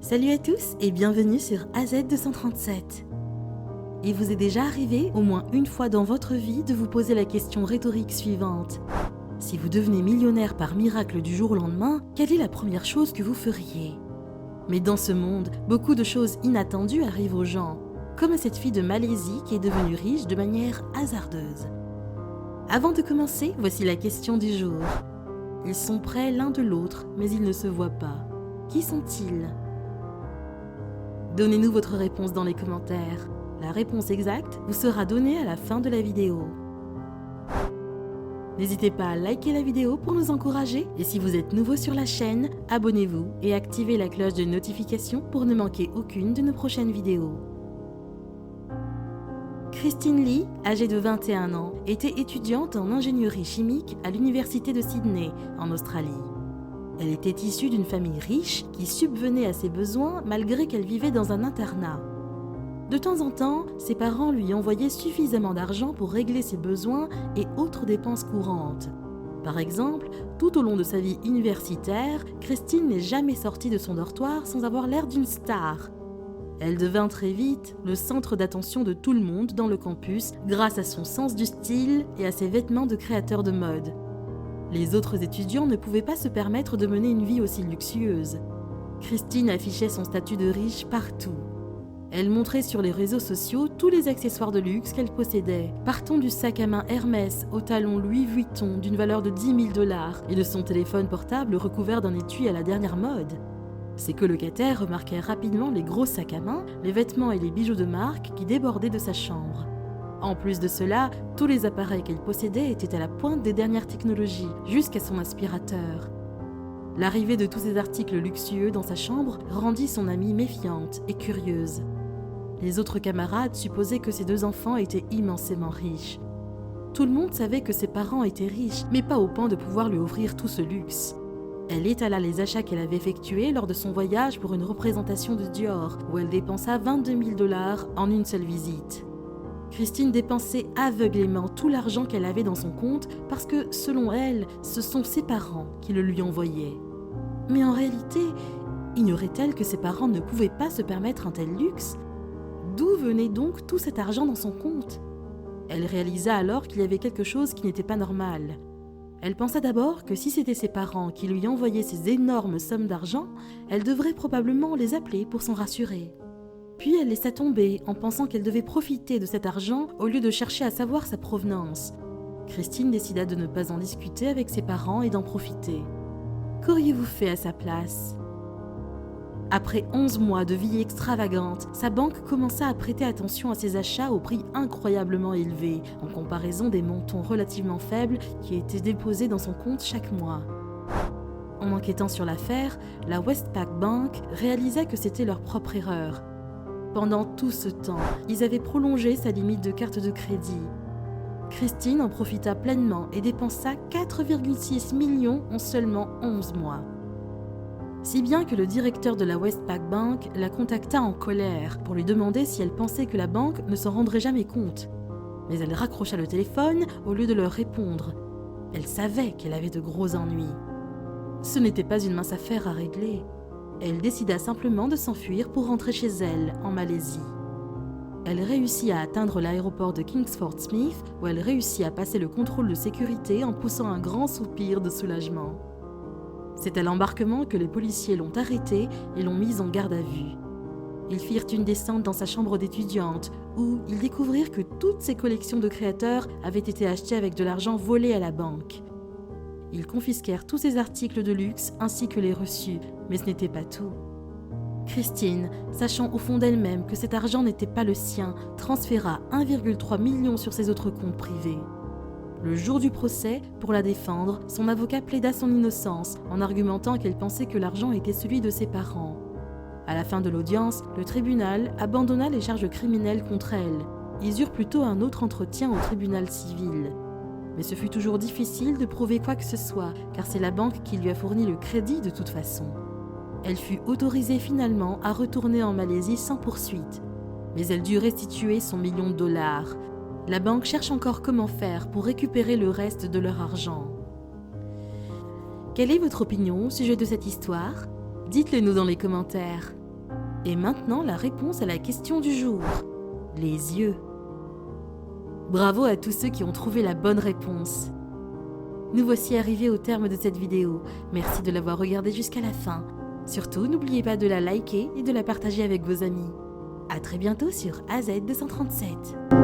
Salut à tous et bienvenue sur AZ237. Il vous est déjà arrivé, au moins une fois dans votre vie, de vous poser la question rhétorique suivante. Si vous devenez millionnaire par miracle du jour au lendemain, quelle est la première chose que vous feriez ? Mais dans ce monde, beaucoup de choses inattendues arrivent aux gens, comme à cette fille de Malaisie qui est devenue riche de manière hasardeuse. Avant de commencer, voici la question du jour. Ils sont près l'un de l'autre, mais ils ne se voient pas. Qui sont-ils ? Donnez-nous votre réponse dans les commentaires. La réponse exacte vous sera donnée à la fin de la vidéo. N'hésitez pas à liker la vidéo pour nous encourager et si vous êtes nouveau sur la chaîne, abonnez-vous et activez la cloche de notification pour ne manquer aucune de nos prochaines vidéos. Christine Lee, âgée de 21 ans, était étudiante en ingénierie chimique à l'université de Sydney, en Australie. Elle était issue d'une famille riche qui subvenait à ses besoins malgré qu'elle vivait dans un internat. De temps en temps, ses parents lui envoyaient suffisamment d'argent pour régler ses besoins et autres dépenses courantes. Par exemple, tout au long de sa vie universitaire, Christine n'est jamais sortie de son dortoir sans avoir l'air d'une star. Elle devint très vite le centre d'attention de tout le monde dans le campus grâce à son sens du style et à ses vêtements de créateur de mode. Les autres étudiants ne pouvaient pas se permettre de mener une vie aussi luxueuse. Christine affichait son statut de riche partout. Elle montrait sur les réseaux sociaux tous les accessoires de luxe qu'elle possédait, partant du sac à main Hermès au talon Louis Vuitton d'une valeur de 10 000 $ et de son téléphone portable recouvert d'un étui à la dernière mode. Ses colocataires remarquèrent rapidement les gros sacs à main, les vêtements et les bijoux de marque qui débordaient de sa chambre. En plus de cela, tous les appareils qu'elle possédait étaient à la pointe des dernières technologies, jusqu'à son aspirateur. L'arrivée de tous ces articles luxueux dans sa chambre rendit son amie méfiante et curieuse. Les autres camarades supposaient que ses deux enfants étaient immensément riches. Tout le monde savait que ses parents étaient riches, mais pas au point de pouvoir lui offrir tout ce luxe. Elle étala les achats qu'elle avait effectués lors de son voyage pour une représentation de Dior, où elle dépensa 22 000 $ en une seule visite. Christine dépensait aveuglément tout l'argent qu'elle avait dans son compte parce que, selon elle, ce sont ses parents qui le lui envoyaient. Mais en réalité, ignorait-elle que ses parents ne pouvaient pas se permettre un tel luxe ? D'où venait donc tout cet argent dans son compte ? Elle réalisa alors qu'il y avait quelque chose qui n'était pas normal. Elle pensa d'abord que si c'était ses parents qui lui envoyaient ces énormes sommes d'argent, elle devrait probablement les appeler pour s'en rassurer. Puis elle laissa tomber en pensant qu'elle devait profiter de cet argent au lieu de chercher à savoir sa provenance. Christine décida de ne pas en discuter avec ses parents et d'en profiter. Qu'auriez-vous fait à sa place ? Après 11 mois de vie extravagante, sa banque commença à prêter attention à ses achats au prix incroyablement élevé, en comparaison des montants relativement faibles qui étaient déposés dans son compte chaque mois. En enquêtant sur l'affaire, la Westpac Bank réalisa que c'était leur propre erreur. Pendant tout ce temps, ils avaient prolongé sa limite de carte de crédit. Christine en profita pleinement et dépensa 4,6 millions en seulement 11 mois. Si bien que le directeur de la Westpac Bank la contacta en colère pour lui demander si elle pensait que la banque ne s'en rendrait jamais compte. Mais elle raccrocha le téléphone au lieu de leur répondre. Elle savait qu'elle avait de gros ennuis. Ce n'était pas une mince affaire à régler. Elle décida simplement de s'enfuir pour rentrer chez elle, en Malaisie. Elle réussit à atteindre l'aéroport de Kingsford Smith, où elle réussit à passer le contrôle de sécurité en poussant un grand soupir de soulagement. C'est à l'embarquement que les policiers l'ont arrêtée et l'ont mise en garde à vue. Ils firent une descente dans sa chambre d'étudiante, où ils découvrirent que toutes ses collections de créateurs avaient été achetées avec de l'argent volé à la banque. Ils confisquèrent tous ses articles de luxe ainsi que les reçus, mais ce n'était pas tout. Christine, sachant au fond d'elle-même que cet argent n'était pas le sien, transféra 1,3 million sur ses autres comptes privés. Le jour du procès, pour la défendre, son avocat plaida son innocence en argumentant qu'elle pensait que l'argent était celui de ses parents. À la fin de l'audience, le tribunal abandonna les charges criminelles contre elle. Ils eurent plutôt un autre entretien au tribunal civil. Mais ce fut toujours difficile de prouver quoi que ce soit, car c'est la banque qui lui a fourni le crédit de toute façon. Elle fut autorisée finalement à retourner en Malaisie sans poursuite. Mais elle dut restituer son $1 million. La banque cherche encore comment faire pour récupérer le reste de leur argent. Quelle est votre opinion au sujet de cette histoire ? Dites-le nous dans les commentaires. Et maintenant, la réponse à la question du jour. Les yeux. Bravo à tous ceux qui ont trouvé la bonne réponse. Nous voici arrivés au terme de cette vidéo. Merci de l'avoir regardée jusqu'à la fin. Surtout, n'oubliez pas de la liker et de la partager avec vos amis. À très bientôt sur AZ237.